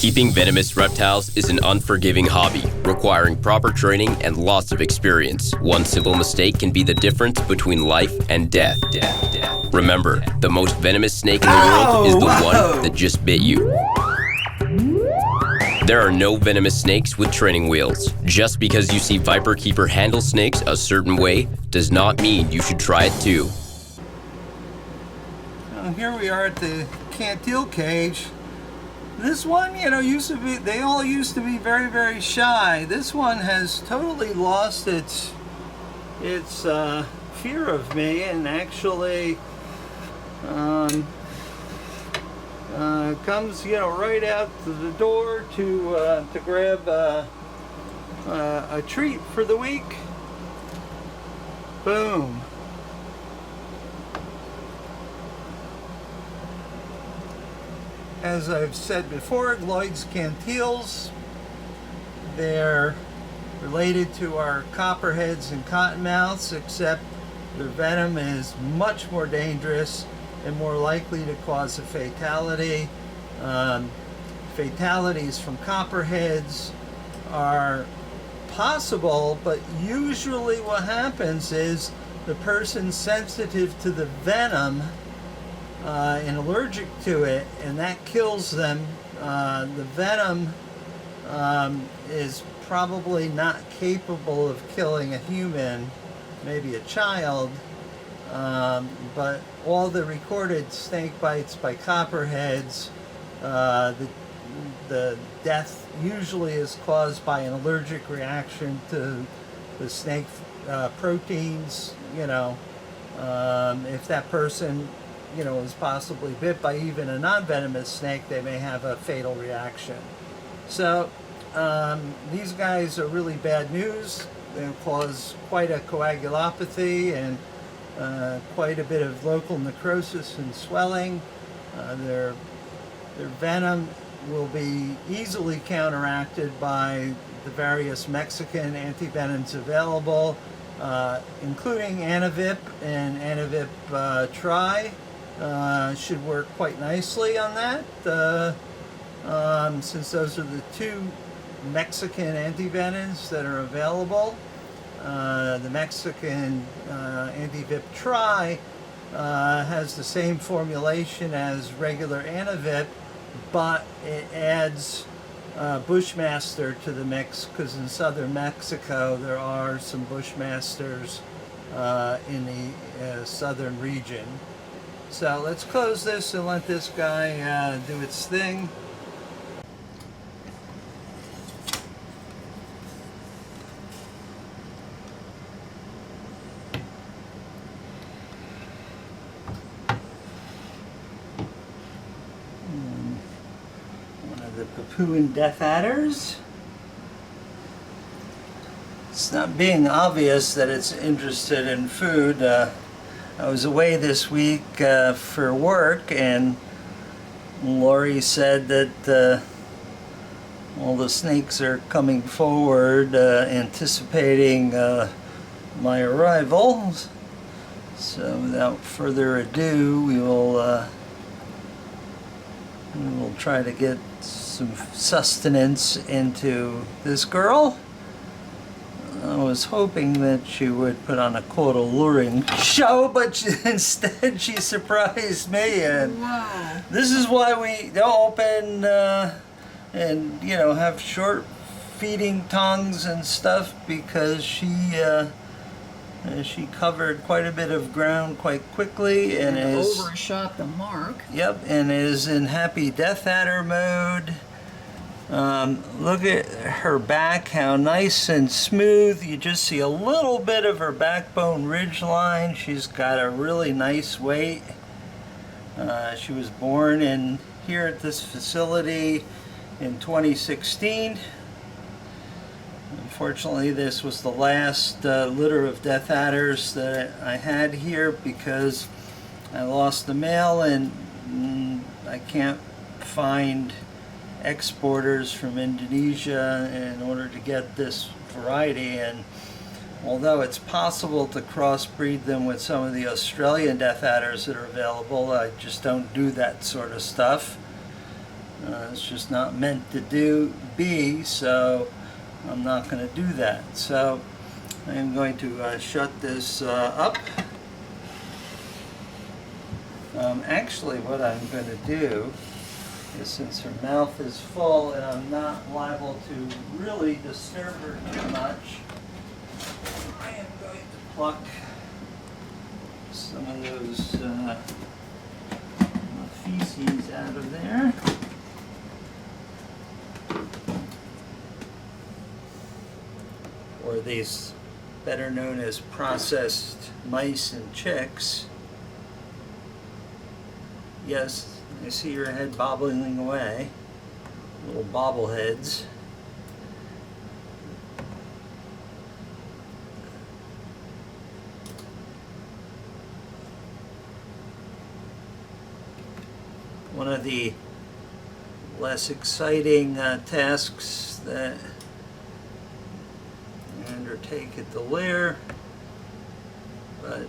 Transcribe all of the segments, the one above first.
Keeping venomous reptiles is an unforgiving hobby, requiring proper training and lots of experience. One simple mistake can be the difference between life and death. Remember, the most venomous snake in the world is the one that just bit you. There are no venomous snakes with training wheels. Just because you see Viperkeeper handle snakes a certain way does not mean you should try it too. Here we are at the Cantil cage. This one, they all used to be very, very shy. This one has totally lost its fear of me, and actually comes, right out to the door to grab a treat for the week. Boom. As I've said before, Lloyd's Cantils, they're related to our copperheads and cottonmouths, except their venom is much more dangerous and more likely to cause a fatality. Fatalities from copperheads are possible, but usually what happens is the person's sensitive to the venom and allergic to it, and that kills them. The venom is probably not capable of killing a human, maybe a child, but all the recorded snake bites by copperheads, the death usually is caused by an allergic reaction to the snake proteins. If that person is possibly bit by even a non-venomous snake, they may have a fatal reaction. So these guys are really bad news. They cause quite a coagulopathy and quite a bit of local necrosis and swelling. Their venom will be easily counteracted by the various Mexican antivenoms available, including Antivip and Antivip Tri. Should work quite nicely on that, since those are the two Mexican antivenoms that are available. The Mexican Antivip Tri has the same formulation as regular Antivip, but it adds Bushmaster to the mix, because in southern Mexico there are some Bushmasters in the southern region. So let's close this and let this guy do its thing. One of the Papuan death adders. It's not being obvious that it's interested in food. I was away this week for work, and Lori said that all the snakes are coming forward anticipating my arrival. So without further ado, we will try to get some sustenance into this girl. I was hoping that she would put on a quote alluring show, but instead she surprised me. And wow. This is why we don't open and have short feeding tongues and stuff, because she covered quite a bit of ground quite quickly and overshot the mark. Yep, and is in happy death adder mode. Look at her back, how nice and smooth. You just see a little bit of her backbone ridge line. She's got a really nice weight. She was born here at this facility in 2016. Unfortunately, this was the last litter of death adders that I had here, because I lost the male, and I can't find exporters from Indonesia in order to get this variety. And although it's possible to crossbreed them with some of the Australian death adders that are available, I just don't do that sort of stuff. It's just not meant to be, so I'm not going to do that. So I'm going to shut this up. Actually, what I'm going to do is, since her mouth is full and I'm not liable to really disturb her too much, I am going to pluck some of those feces out of there. Or these better known as processed mice and chicks. Yes, I see your head bobbling away. Little bobbleheads. One of the less exciting tasks that I undertake at the lair, but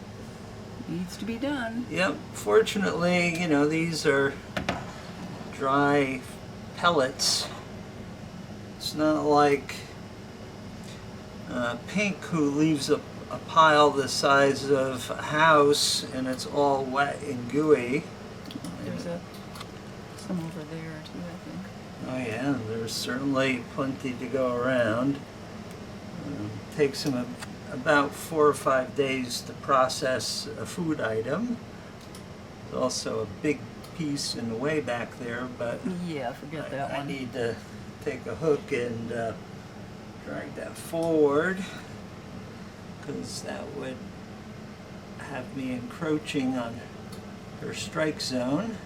Needs to be done. yep, fortunately, you know, these are dry pellets. It's not like Pink, who leaves a pile the size of a house and it's all wet and gooey. There's some over there too, I think. Oh yeah, there's certainly plenty to go around. Takes them about 4 or 5 days to process a food item. There's also a big piece in the way back there, but Yeah, forget that I one. need to take a hook and drag that forward, because that would have me encroaching on her strike zone.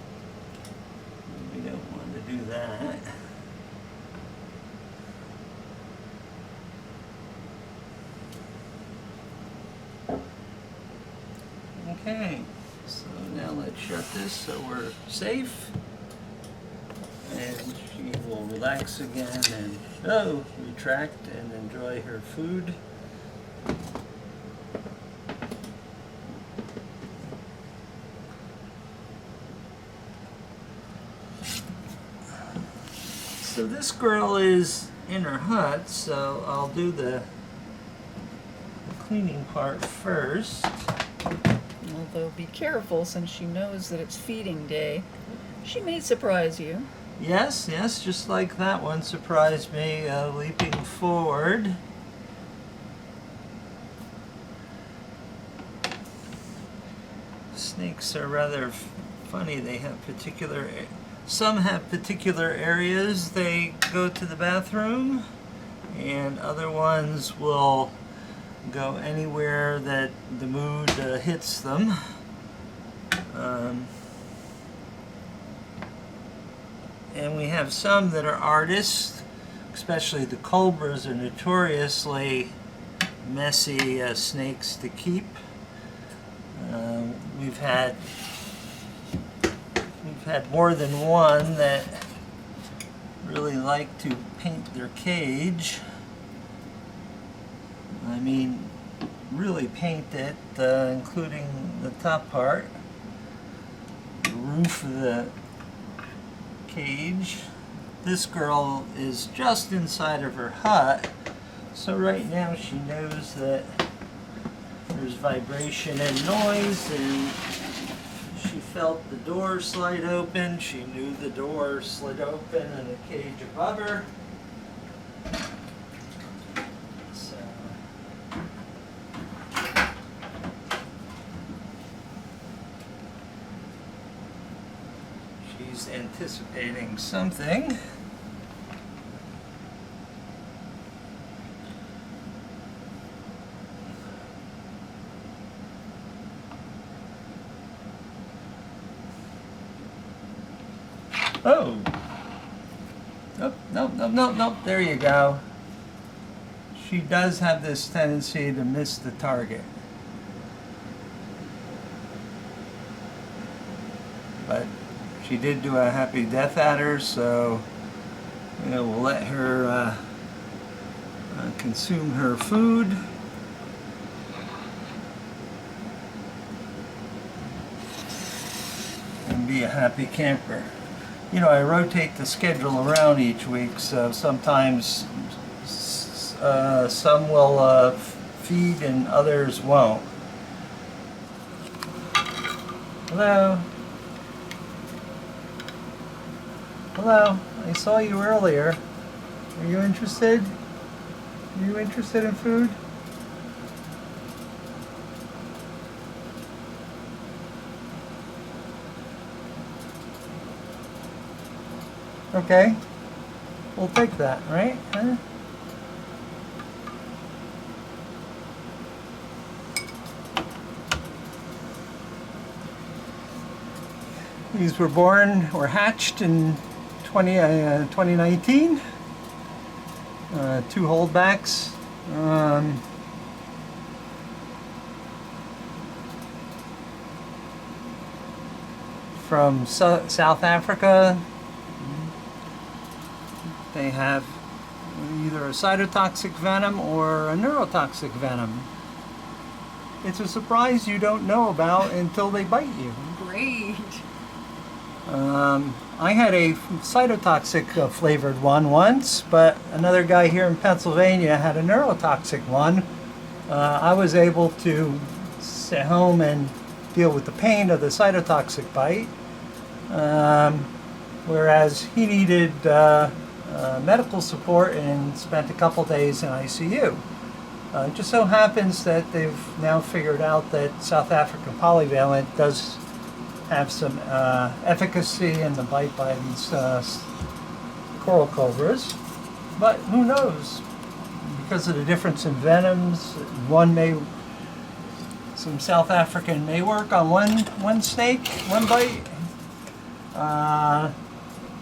We don't want to do that. Okay, so now let's shut this so we're safe. And she will relax again and retract and enjoy her food. So this girl is in her hut, so I'll do the cleaning part first. Although be careful, since she knows that it's feeding day. She may surprise you. Yes, yes, just like that one surprised me, leaping forward. Snakes are rather funny. They have some have particular areas they go to the bathroom, and other ones will go anywhere that the mood hits them. And we have some that are artists, especially the cobras are notoriously messy snakes to keep. We've had more than one that really like to paint their cage. I mean, really paint it, including the top part, the roof of the cage. This girl is just inside of her hut, so right now she knows that there's vibration and noise, and she felt the door slide open. She knew the door slid open in the cage above her. So she's anticipating something. Oh! Nope, nope, nope, nope, nope. There you go. She does have this tendency to miss the target. But she did do a happy death at her, so we'll let her consume her food. And be a happy camper. you know, I rotate the schedule around each week, so sometimes some will feed and others won't. Hello? Hello, I saw you earlier. Are you interested? Are you interested in food? Okay, we'll take that, right? Huh? These were born or hatched in 2019. 2 holdbacks. From South Africa. They have either a cytotoxic venom or a neurotoxic venom. It's a surprise you don't know about until they bite you. Great. I had a cytotoxic flavored one once, but another guy here in Pennsylvania had a neurotoxic one. I was able to sit home and deal with the pain of the cytotoxic bite, whereas he needed medical support and spent a couple days in ICU. It just so happens that they've now figured out that South African polyvalent does have some efficacy in the bite by these coral cobras, but who knows? Because of the difference in venoms, some South African may work on one snake, one bite,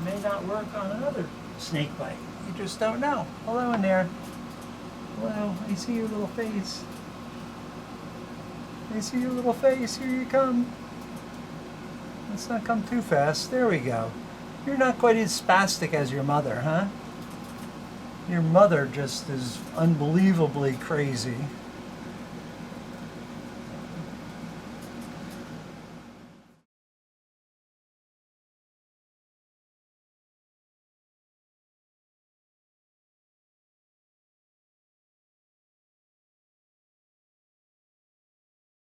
may not work on another snake bite. You just don't know. Hello in there. Hello, I see your little face. I see your little face. Here you come. Let's not come too fast. There we go. You're not quite as spastic as your mother, huh? Your mother just is unbelievably crazy.